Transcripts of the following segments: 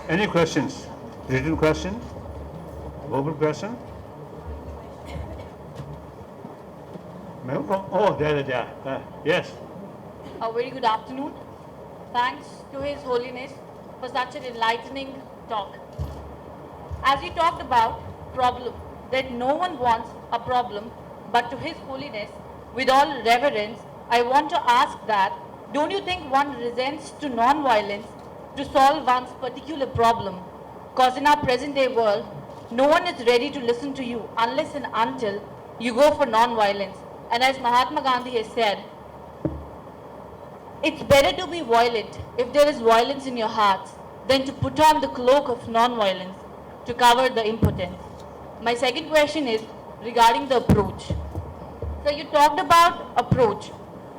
Any questions? Written question? Verbal question? Oh, there. Yes. A very good afternoon. Thanks to His Holiness for such an enlightening talk. As he talked about problem, that no one wants a problem, but to His Holiness, with all reverence, I want to ask that, don't you think one resents to non-violence to solve one's particular problem? Because in our present day world, no one is ready to listen to you unless and until you go for non-violence. And as Mahatma Gandhi has said, it's better to be violent if there is violence in your hearts than to put on the cloak of non-violence to cover the impotence. My second question is regarding the approach. So you talked about approach.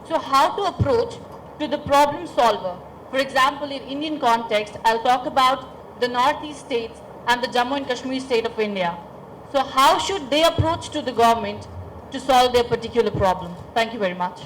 So how to approach to the problem solver? For example, in Indian context, I'll talk about the Northeast states and the Jammu and Kashmir state of India. So how should they approach to the government to solve their particular problem? Thank you very much.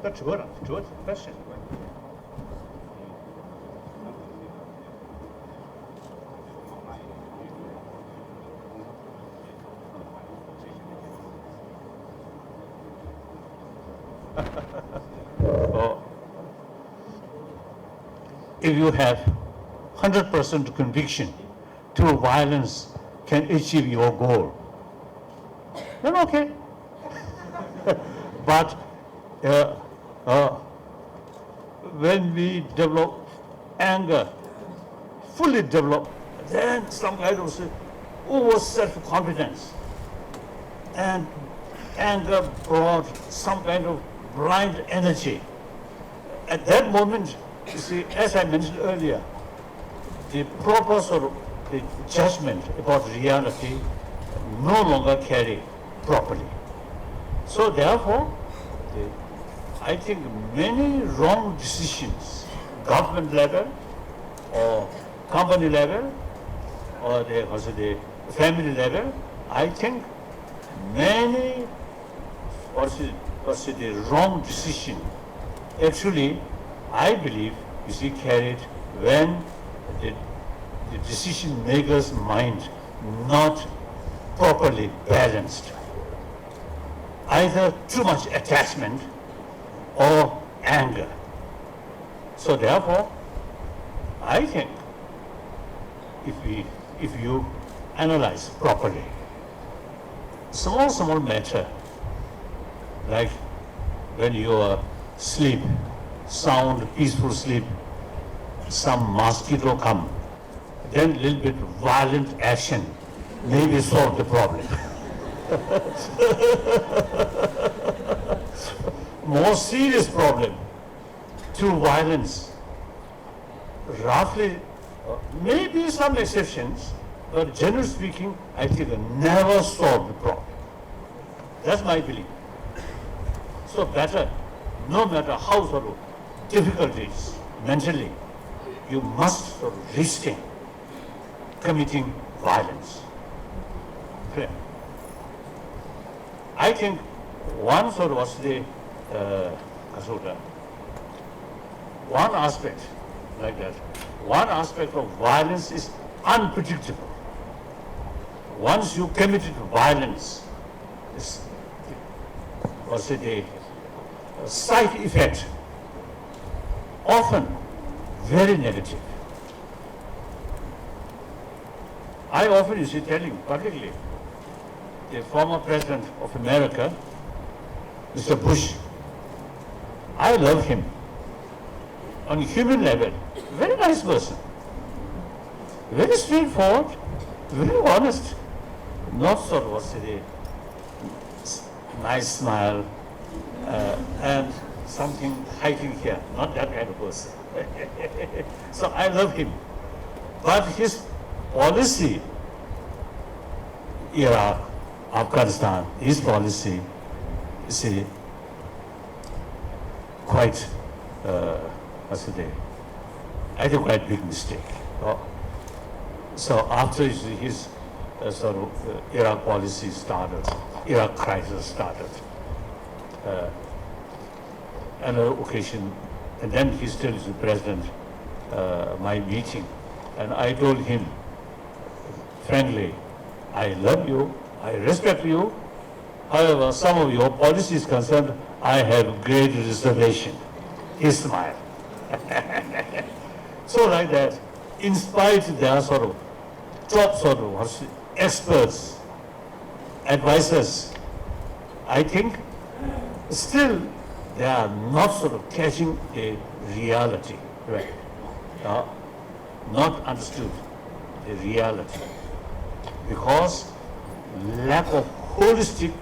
That's good question. Oh. If you have 100% conviction through violence can achieve your goal, then okay. But when we develop anger, fully develop, then some kind of over self-confidence, and anger brought some kind of blind energy. At that moment, you see, as I mentioned earlier, the purpose or the judgment about reality no longer carry properly. So therefore, I think many wrong decisions, government level or company level or the family level, I think many the wrong decision actually, I believe, you see, carried when the decision maker's mind not properly balanced. Either too much attachment or anger. So therefore, I think if you analyze properly, small matter, like when you are sleep, sound, peaceful sleep, some mosquito come, then a little bit violent action maybe solve the problem. More serious problem through violence. Roughly, maybe some exceptions, but generally speaking, I think never solve the problem. That's my belief. So better, no matter how sort of difficulties mentally, you must sort of resist committing violence. Clear? I think one sort of was the one aspect like that. One aspect of violence is unpredictable. Once you committed violence, the side effect often very negative. I often you see telling publicly the former president of America, Mr. Bush, I love him. On human level, very nice person. Very straightforward, very honest. Not sort of a nice smile and something hiding here. Not that kind of person. So I love him. But his policy, Iraq, Afghanistan, his policy is a quite, what's the name? I think quite big mistake. So after his sort of Iraq policy started, Iraq crisis started, another occasion, and then he still is the president, my meeting, and I told him, frankly, I love you, I respect you, however, some of your policy is concerned, I have great reservation. He smiled. So like that, in spite there are sort of top sort of experts, advisors, I think still they are not sort of catching the reality, right? Not understood the reality because lack of holistic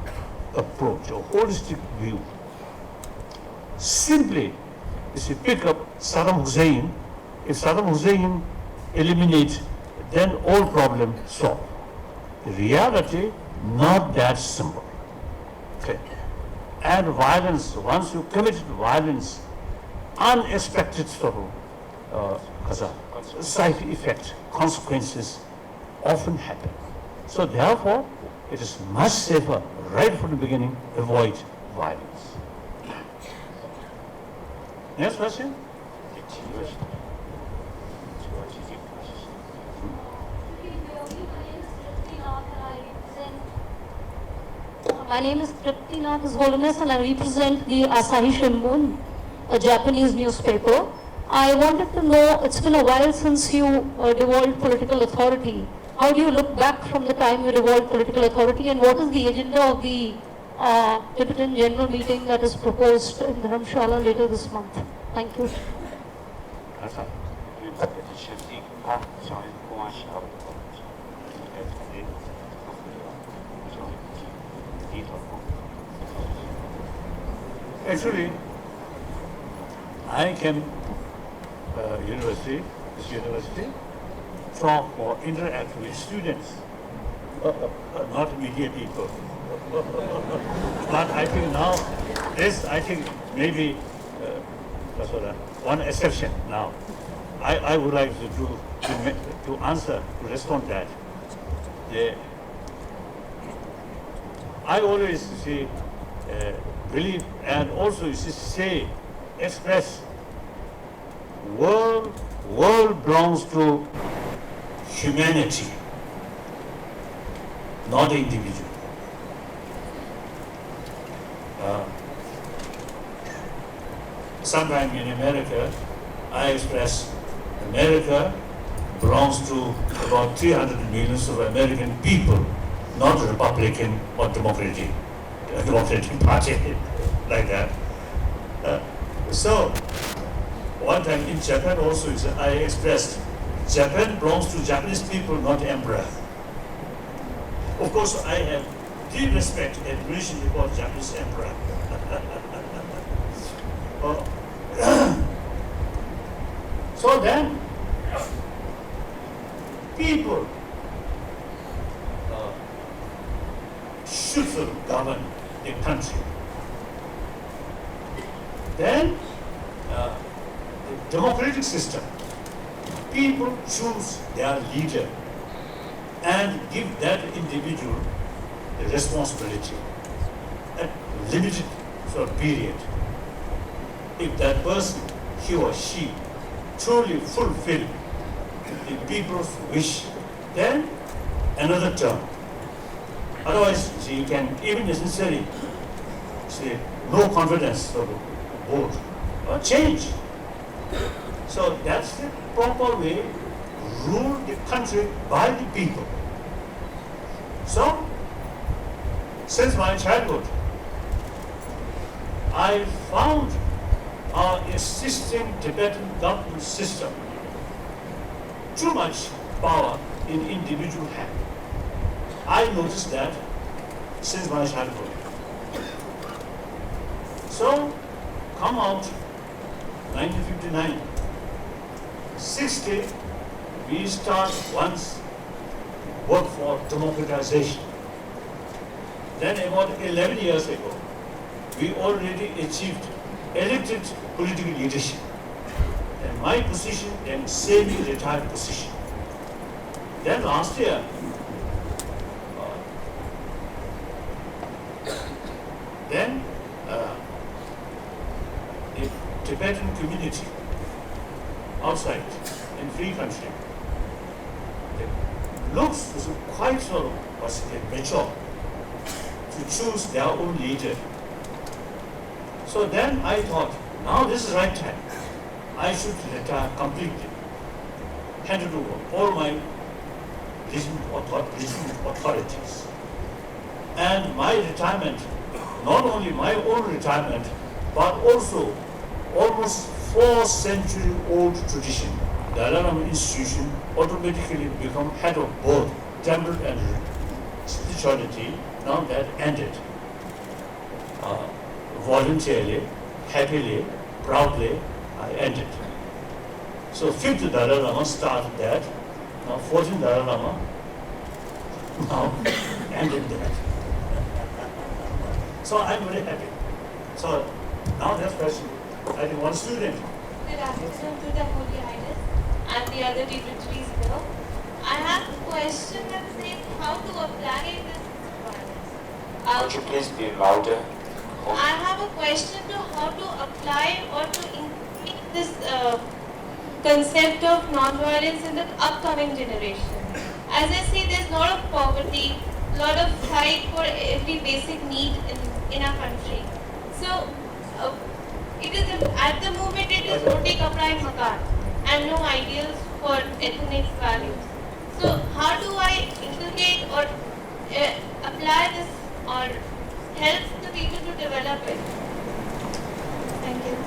approach or holistic view. Simply, if you pick up Saddam Hussein, if Saddam Hussein eliminates, then all problems solved. The reality, not that simple. Okay. And violence, once you commit violence, unexpected sort of side effect, consequences often happen. So therefore, it is much safer right from the beginning, avoid violence. Next question? My name is Tripti, His Holiness, and I represent the Asahi Shimbun, a Japanese newspaper. I wanted to know, it's been a while since you devolved political authority. How do you look back from the time you devolved political authority, and what is the agenda of the Tibetan General Meeting that is proposed in Dharamshala later this month? Thank you. Actually, I came this university, talk or interact with students, not media people. But I think now, this I think maybe one exception now. I would like to answer, to respond that. I always say, believe and also express world belongs to humanity, not individual. Sometime in America, I express America belongs to about 300 millions of American people, not Republican or Democratic Party, like that. So, one time in Japan also, I expressed, Japan belongs to Japanese people, not emperor. Of course, I have deep respect and admiration for Japanese emperor. So then, people should govern the country. Then, the democratic system, people choose their leader and give that individual the responsibility at limited period. If that person, he or she, truly fulfill the people's wish, then another term. Otherwise, you can even necessarily say no confidence of the vote or change. So that's the proper way rule the country by the people. So, since my childhood, I found our existing Tibetan government system too much power in individual hand. I noticed that since my childhood. So, come out 1959, 60, we start once work for democratization. Then about 11 years ago, we already achieved elected political leadership. And my position, then semi-retired position. Then last year, the Tibetan community outside in free country looks quite sort of mature to choose their own leader. So then I thought, now this is the right time. I should retire completely, hand it over all my legitimate authorities. And my retirement, not only my own retirement, but also almost 4-century-old tradition, the Dalai Lama institution automatically become head of both temple and spirituality. Now that ended. Voluntarily, happily, proudly, I ended. So 5th Dalai Lama started that. Now 14th Dalai Lama now ended that. So I'm very happy. So now that's question. I think one student. Good afternoon to the Holy Highness and the other dignitaries here. I have a question that says how to apply this violence. Could you please be louder? I have a question to how to apply or to increase this concept of non-violence in the upcoming generation. As I say, there's a lot of poverty, a lot of fight for every basic need in our country. So, it is at the moment it is roti, kapra and makan and no ideals for ethnic values. So, how do I inculcate or apply this or help the people to develop it? Thank you.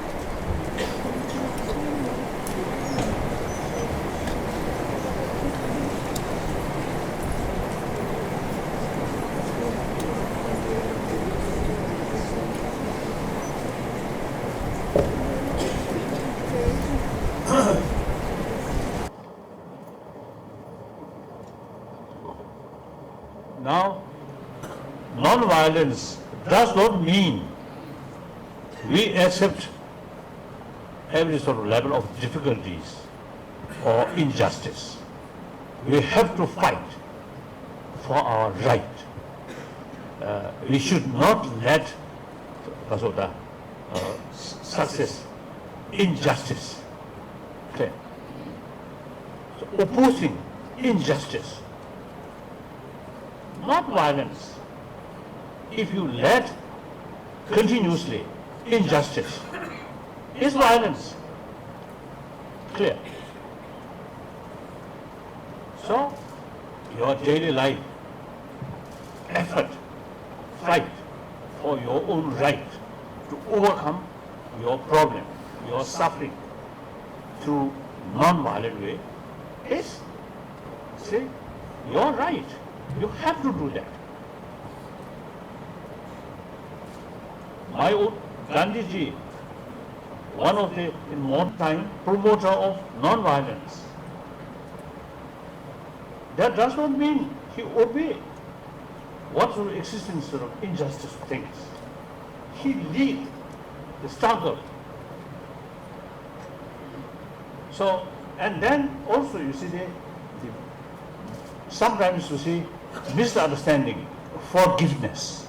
Now, non-violence does not mean we accept every sort of level of difficulties or injustice. We have to fight for our right. We should not let success, injustice. Okay. So opposing injustice, not violence. If you let continuously injustice, is violence. Clear. So, your daily life, effort, fight for your own right to overcome your problem, your suffering through non-violent way is, say, your right. You have to do that. My own Gandhiji, one of the, in modern time, promoter of non-violence. That does not mean he obeyed what sort of existence of injustice things. He lead the struggle. So, and then also you see sometimes you see misunderstanding, forgiveness.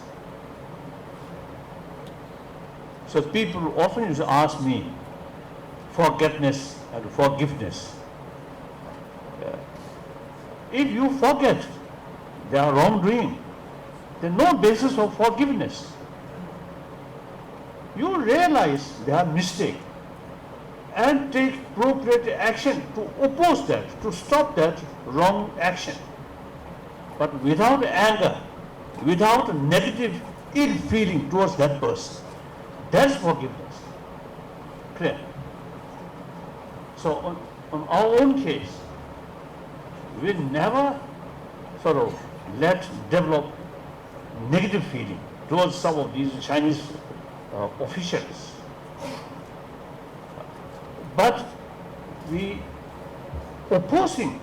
So people often used to ask me, forgiveness and forgiveness. If you forget their wrongdoing, there's no basis for forgiveness. You realize their mistake and take appropriate action to oppose that, to stop that wrong action. But without anger, without negative ill feeling towards that person. That's forgiveness. Clear? So on our own case, we never sort of let develop negative feeling towards some of these Chinese officials. But we opposing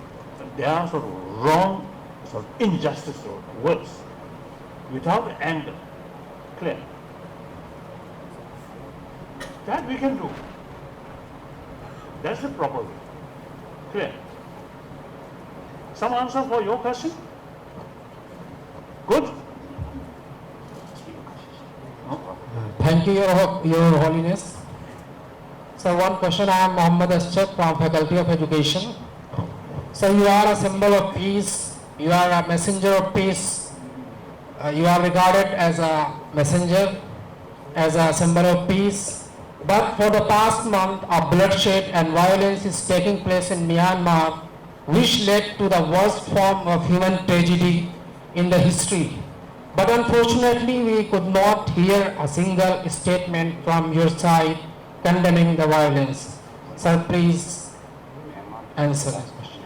their sort of wrong sort of injustice or worse, without anger, clear. That we can do. That's the proper way. Clear. Some answer for your question? Good? No? Thank you, Your Holiness. So one question, I am Mohammed Aschad from Faculty of Education. So you are a symbol of peace, you are a messenger of peace, you are regarded as a messenger, as a symbol of peace. But for the past month, a bloodshed and violence is taking place in Myanmar, which led to the worst form of human tragedy in the history. But unfortunately, we could not hear a single statement from your side condemning the violence. Sir, please answer this question.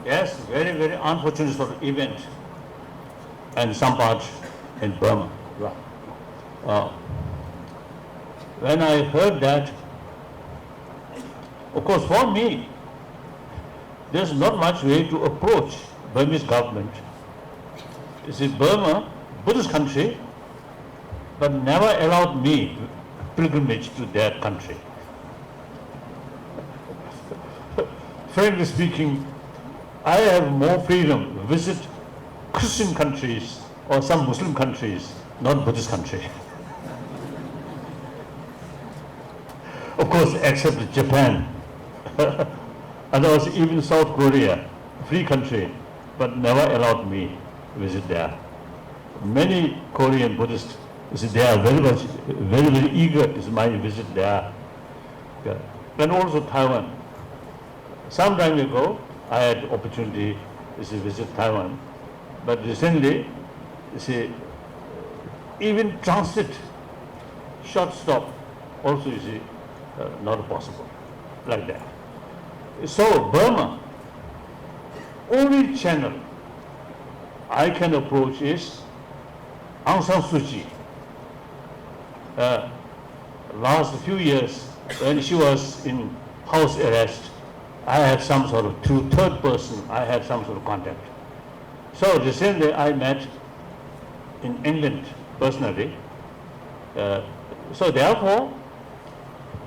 Yes, very, very unfortunate sort of event, and some parts in Burma. When I heard that, of course, for me, there's not much way to approach Burmese government. You see, Burma, Buddhist country, but never allowed me pilgrimage to their country. Frankly speaking, I have more freedom to visit Christian countries or some Muslim countries, not Buddhist country. Of course, except Japan. And also even South Korea, free country, but never allowed me to visit there. Many Korean Buddhists, they are very, very eager to my visit there. Yeah. And also Taiwan. Some time ago, I had opportunity to visit Taiwan, but recently, even transit, short stop, also not possible, like that. So Burma, only channel I can approach is Aung San Suu Kyi. Last few years, when she was in house arrest, I had some sort of, through third person, I had some sort of contact. So recently I met in England personally. So therefore,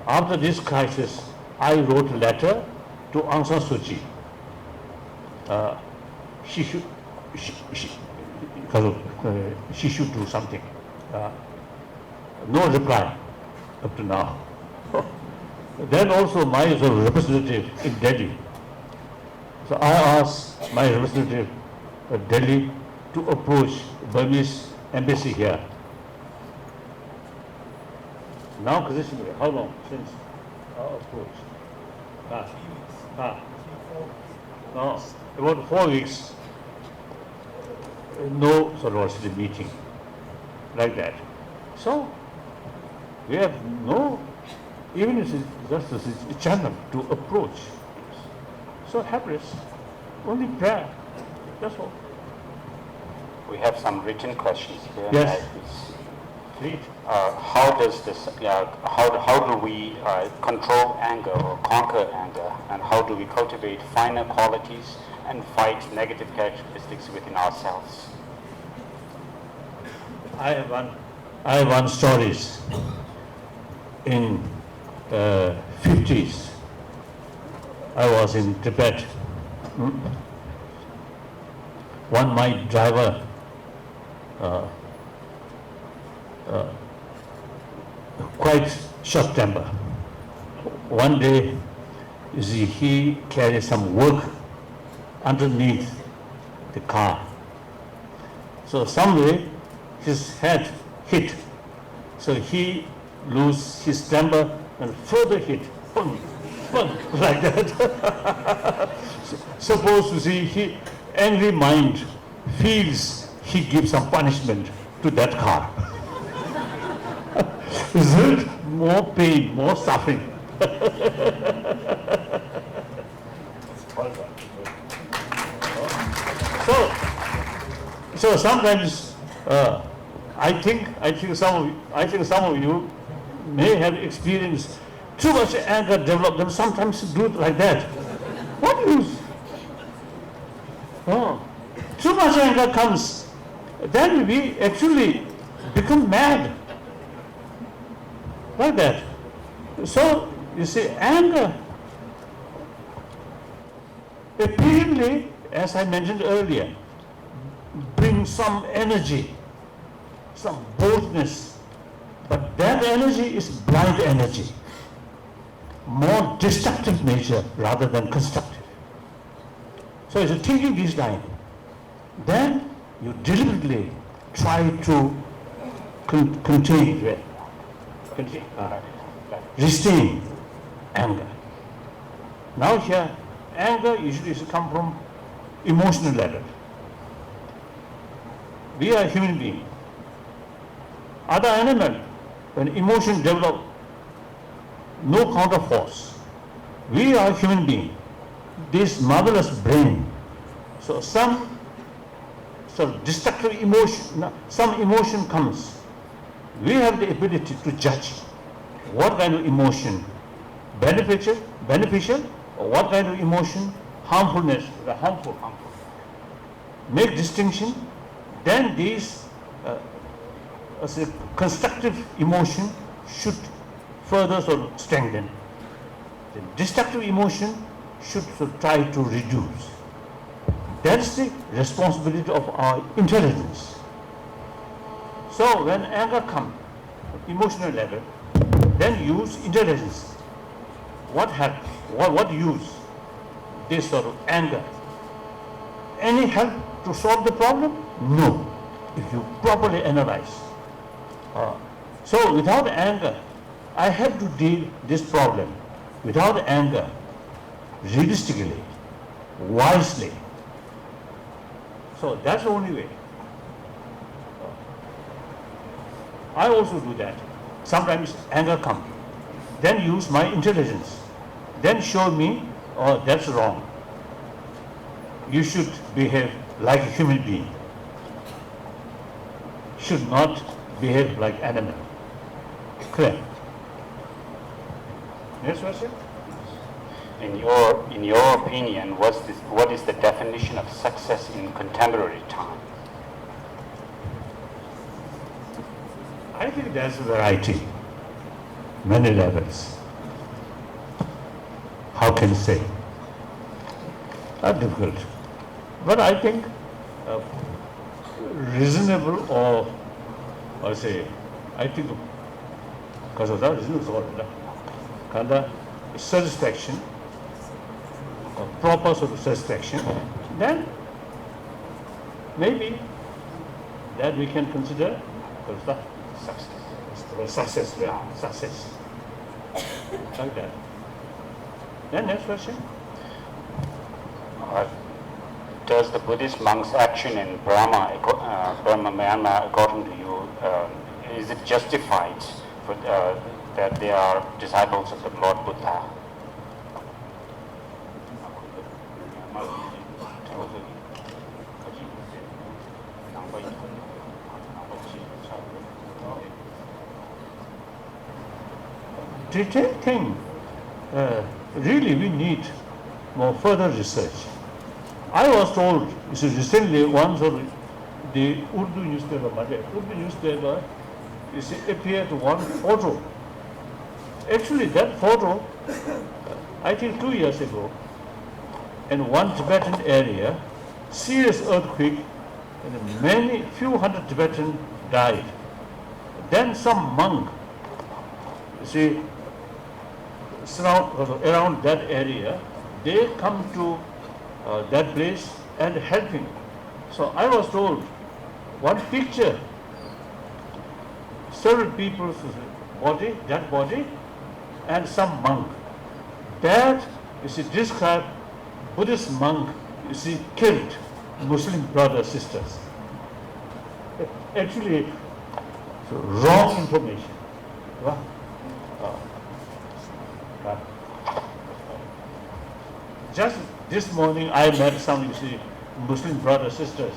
after this crisis, I wrote a letter to Aung San Suu Kyi. She should do something. No reply up to now. Then also my representative in Delhi. So I asked my representative at Delhi to approach Burmese embassy here. Now, how long since our approach? No, about 4 weeks. No sort of meeting like that. So we have no, even if it's just a channel to approach. So helpless, only prayer, that's all. We have some written questions here. Yes. Read. How does this? How do we control anger or conquer anger, and how do we cultivate finer qualities and fight negative characteristics within ourselves? I have one stories in 50s. I was in Tibet. One my driver quite short temper. One day, you see, he carried some work underneath the car. So some way his head hit. So he lose his temper and further hit. Boom, boom, like that. Suppose you see, he angry mind feels he gives some punishment to that car. Result, more pain, more suffering. So sometimes I think some of you may have experienced too much anger develop. Them sometimes do it like that. What use? Oh, too much anger comes, then we actually become mad. Like that. So you see, anger apparently, as I mentioned earlier, brings some energy, some boldness, but that energy is blind energy, more destructive nature rather than constructive. So as you're thinking this line, then you deliberately try to restrain anger. Now here, anger usually comes from emotional level. We are human beings. Other animal, when emotion develop, no counter force. We are human beings. This marvelous brain. So some destructive emotion, some emotion comes. We have the ability to judge what kind of emotion beneficial, or what kind of emotion harmful. Make distinction. Then these constructive emotion should further strengthen. The destructive emotion should try to reduce. That's the responsibility of our intelligence. So when anger comes, emotional level, then use intelligence. What happens? What use this sort of anger? Any help to solve the problem? No, if you properly analyze. So without anger, I have to deal this problem. Without anger, realistically, wisely. So that's the only way. I also do that. Sometimes anger comes. Then use my intelligence. Then show me, oh, that's wrong. You should behave like a human being. Should not behave like animal. Clear? Next question. In your opinion, what is the definition of success in contemporary time? I think there's a variety, many levels. How can you say? Not difficult. But I think reasonable or say, I think because of that reasonable kind of satisfaction, or proper sort of satisfaction, then maybe that we can consider success. Like that. Then next question. Does the Buddhist monk's action in Burma, Myanmar, according to you, is it justified for that they are disciples of the Lord Buddha? Detailed thing, really we need more further research. I was told, recently once of the Urdu newspaper, appeared one photo. Actually that photo, I think 2 years ago, in one Tibetan area, serious earthquake, and few hundred Tibetans died. Then some monk, around that area, they come to that place and helping. So I was told, one picture, several people's body, dead body, and some monk. That described Buddhist monk, killed Muslim brothers, sisters. Actually, wrong information. Just this morning I met some Muslim brothers, sisters.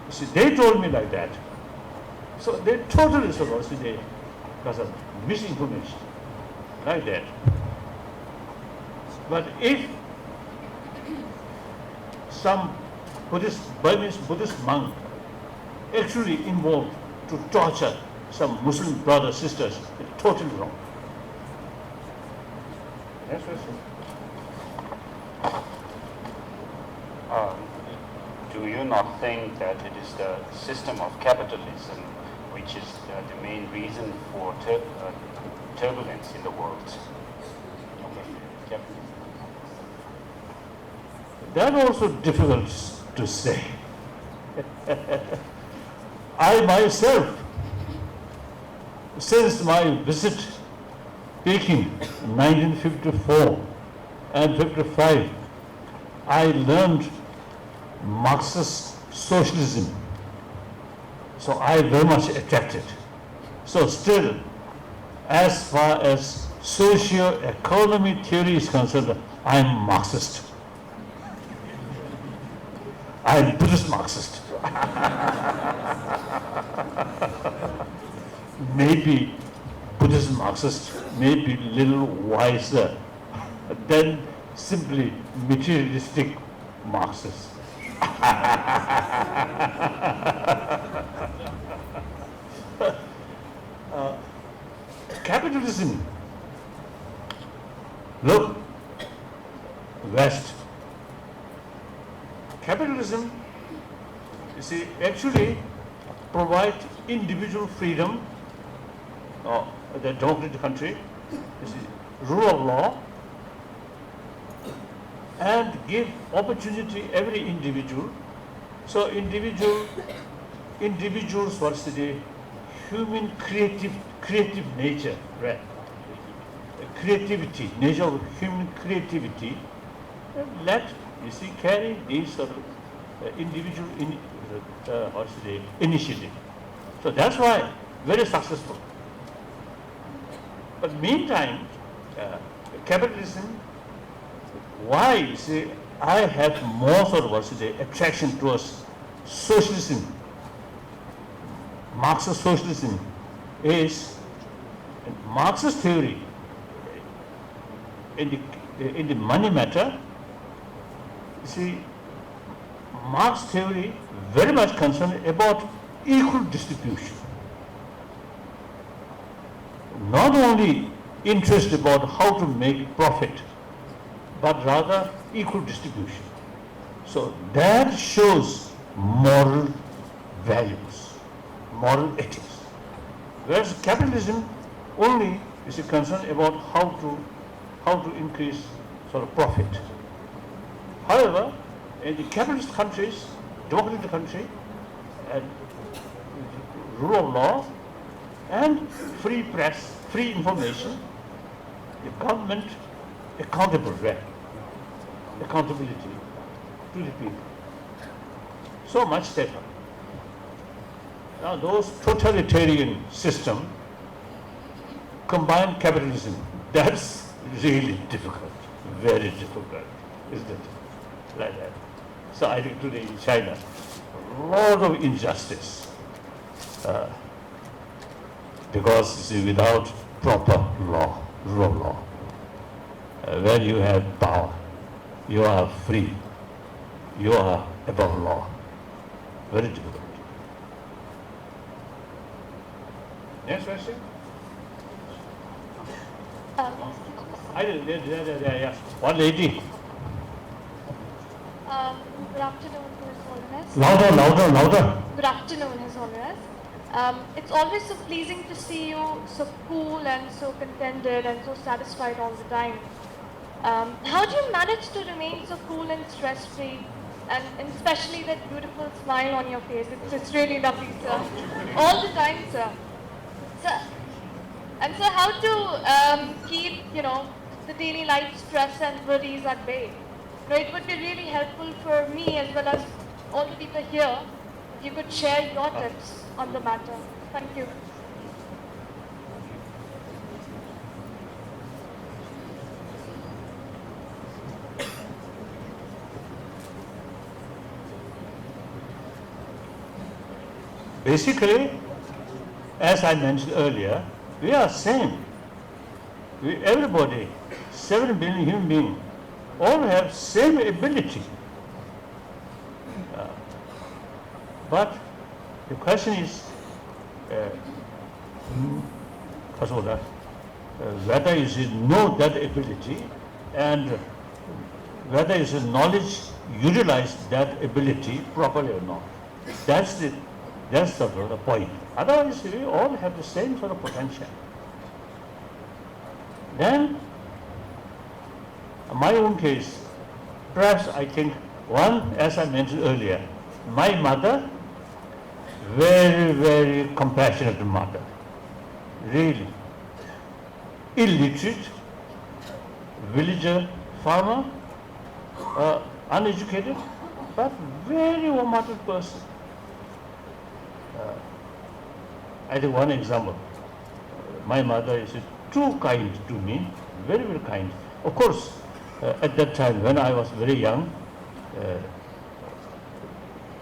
See, they told me like that. So they totally supposed they because of misinformation, like that. But if some Burmese Buddhist monk actually involved to torture some Muslim brothers, sisters, it's totally wrong. Yes, yes, yes. Do you not think that it is the system of capitalism which is the main reason for turbulence in the world? That also difficult to say. I myself, since my visit Peking in 1954 and 55, I learned Marxist socialism. So I very much attracted. So still, as far as socio-economy theory is concerned, I am Marxist. I am Buddhist Marxist. Maybe Buddhist Marxist may be a little wiser than simply materialistic Marxist. Capitalism, look, West. Capitalism, you see, actually provide individual freedom, the democratic country, you see, rule of law, and give opportunity every individual. So individuals what's the human creative nature, right? Creativity, nature of human creativity, let you see carry these sort of individual initiative. So that's why very successful. But meantime, capitalism, why you see I have more sort of attraction towards socialism, Marxist socialism is Marxist theory in the money matter. You see, Marx theory very much concerned about equal distribution. Not only interest about how to make profit, but rather equal distribution. So that shows moral values, moral ethics. Whereas capitalism only is concerned about how to increase sort of profit. However, in the capitalist countries, democratic country, and rule of law, and free press, free information, the government accountability to the people. So much safer. Now those totalitarian system combine capitalism. That's really difficult, very difficult, isn't it? Like that. So I think today in China, a lot of injustice. Because you see, without proper law, rule of law, when you have power, you are free, you are above law. Very difficult. Next question? Yes. One lady. Good afternoon, His Holiness. Louder. Good afternoon, His Holiness. It's always so pleasing to see you so cool and so contented and so satisfied all the time. How do you manage to remain so cool and stress-free, and especially that beautiful smile on your face? It's really lovely, sir. All the time, sir. So how to keep, the daily life stress and worries at bay? It would be really helpful for me as well as all the people here if you could share your tips on the matter. Thank you. basically, as I mentioned earlier, we are same. Everybody, 7 billion human beings, all have same ability. But the question is, whether you should know that ability and whether you should knowledge utilize that ability properly or not. That's the point. Otherwise, we all have the same sort of potential. Then, my own case, perhaps I think one, as I mentioned earlier, my mother, very, very compassionate mother, really. Illiterate, villager, farmer, uneducated, but very warm-hearted person. I think one example, my mother is too kind to me, very, very kind. Of course, at that time when I was very young,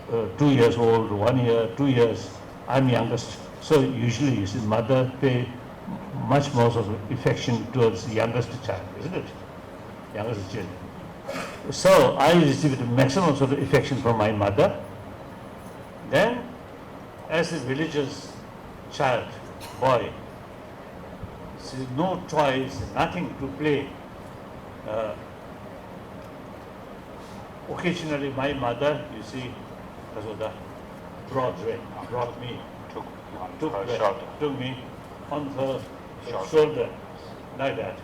2 years old, 1 year, 2 years, I'm youngest. So usually, you see, mother pay much more sort of affection towards the youngest child, isn't it? Youngest children. So I received maximum sort of affection from my mother. Then, as a villager's child, boy, no toys, nothing to play. Occasionally, my mother, you see, brought me, took me on her shoulder, like that.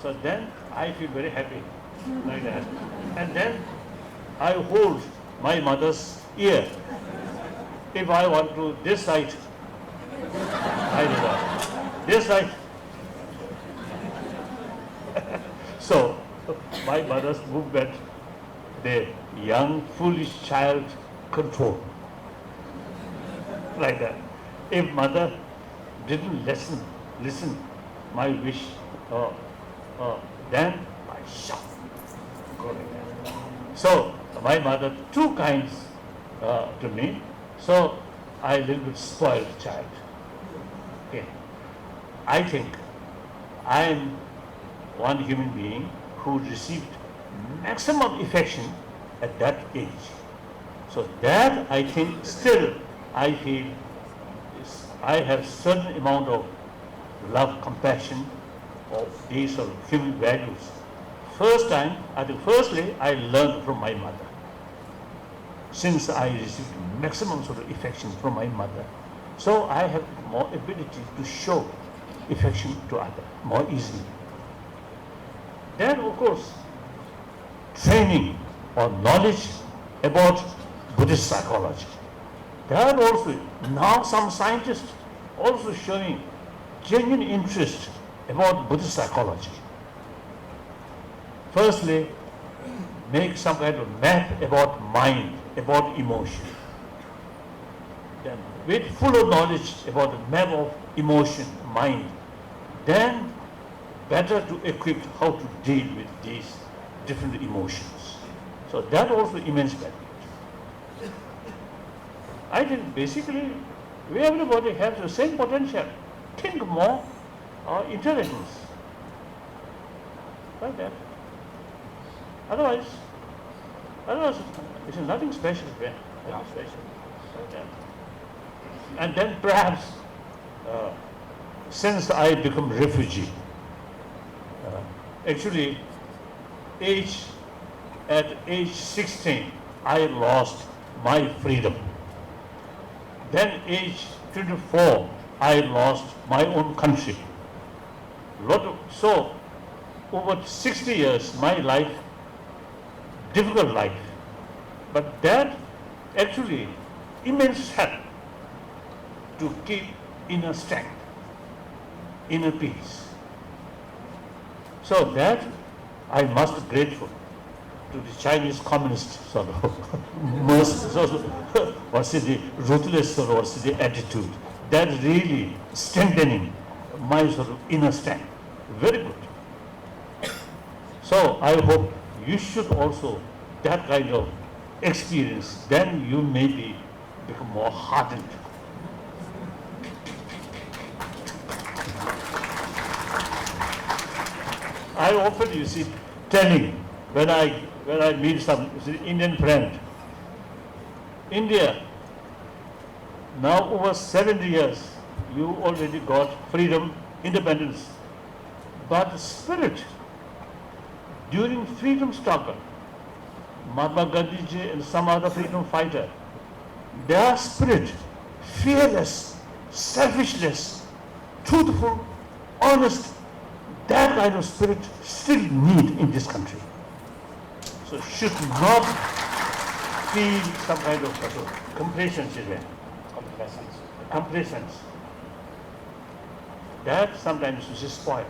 So then I feel very happy, like that. And then I hold my mother's ear. If I want to this side, I do that. This side. So my mother's movement, the young, foolish child control, like that. If mother didn't listen my wish, then I shout. Go like that. So my mother too kind to me, so I a little bit spoiled child. Okay. I think I am one human being who received maximum affection at that age. So that I think still I feel I have certain amount of love, compassion, of these sort of human values. First time, I think firstly I learned from my mother. Since I received maximum sort of affection from my mother, so I have more ability to show affection to others more easily. Then of course, training or knowledge about Buddhist psychology. That also, now some scientists also showing genuine interest about Buddhist psychology. Firstly, make some kind of map about mind, about emotion. Then with fuller knowledge about the map of emotion, mind, then better to equip how to deal with these different emotions. So that also immense benefit. I think basically we everybody has the same potential. Think more, intelligence. Like that. Otherwise it's nothing special there. Nothing special. Like that. And then perhaps since I become refugee, actually at age 16 I lost my freedom. Then age 24 I lost my own country. So over 60 years my life, difficult life, but that actually immense help to keep inner strength, inner peace. So that I must be grateful to the Chinese communist sort of what's the ruthless or what's the attitude that really strengthening my sort of inner strength. Very good. So I hope you should also that kind of experience, then you may become more hardened I often, you see, telling when I meet some Indian friend, India, now over 70 years, you already got freedom, independence. But the spirit during freedom struggle, Mahatma Gandhi ji and some other freedom fighter, their spirit, fearless, selfishness, truthful, honest, that kind of spirit still need in this country. So should not feel some kind of complacency there. Complacence. That sometimes is spoiled.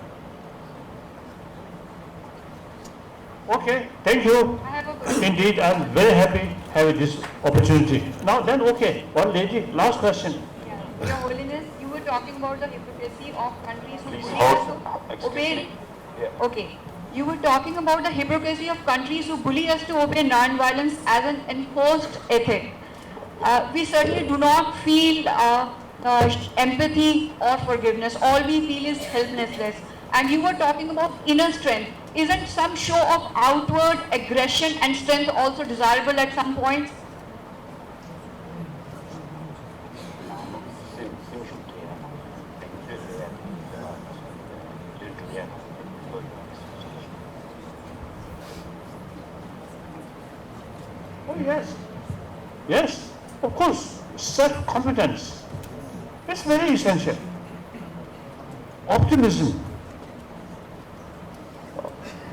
Okay, thank you. I have a question. Indeed, I'm very happy having this opportunity. Now then, okay, one lady, last question. Yeah. Your Holiness, you were talking about the hypocrisy of countries who Please bully hold. us to Excuse obey. me. Yeah. Okay. You were talking about the hypocrisy of countries who bully us to obey non-violence as an enforced ethic. We certainly do not feel empathy or forgiveness. All we feel is helplessness. And you were talking about inner strength. Isn't some show of outward aggression and strength also desirable at some point? Oh yes, yes, of course, self-confidence is very essential. Optimism,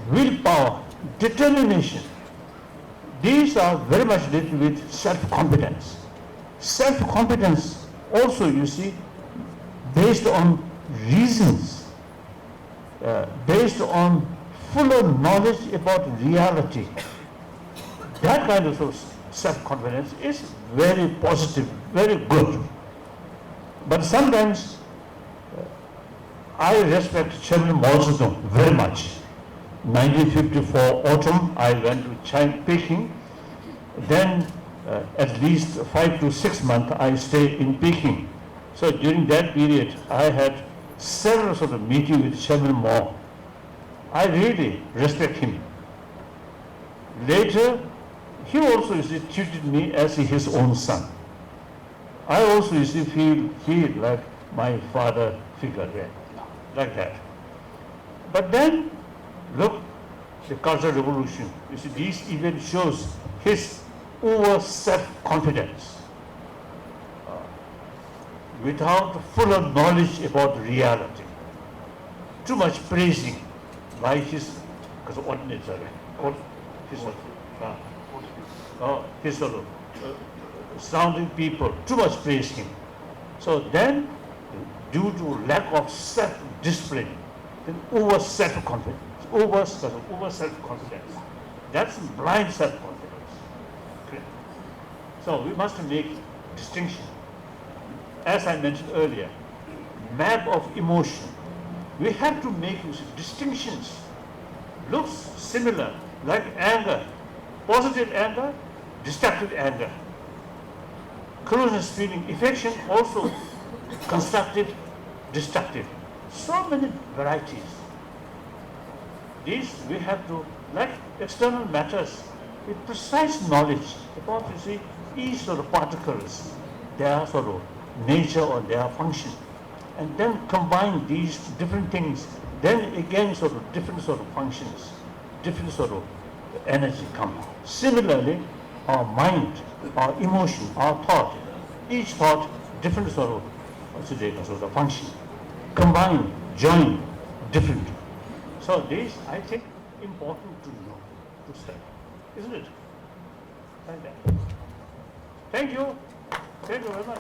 willpower, determination, these are very much linked with self-confidence. Self-confidence also, you see, based on reasons, based on fuller knowledge about reality. That kind of self-confidence is very positive, very good. But sometimes I respect Chairman Mao Zedong very much. 1954 autumn, I went to Peking. Then at least 5 to 6 months I stayed in Peking. So during that period, I had several sort of meetings with Chairman Mao. I really respect him. Later, he also treated me as his own son. I also feel like my father figure there, like that. But then, look, the Cultural Revolution. You see, these events shows his over self-confidence, without fuller knowledge about reality. Too much praising by his, because ordinates his surrounding people, too much praise him. So then, due to lack of self-discipline, then over self-confidence, over self-confidence. That's blind self-confidence. Okay. So we must make distinction. As I mentioned earlier, map of emotion. We have to make distinctions. Looks similar, like anger, positive anger, destructive anger. Closeness feeling, affection, also constructive, destructive. So many varieties. These we have to, like external matters, with precise knowledge about, you see, each sort of particles, their sort of nature or their function, and then combine these different things, then again sort of different sort of functions, different sort of energy come. Similarly, our mind, our emotion, our thought, each thought different sort of function, combine, join, different. So this, I think, important to know, to study, isn't it? Like that. Thank you very much.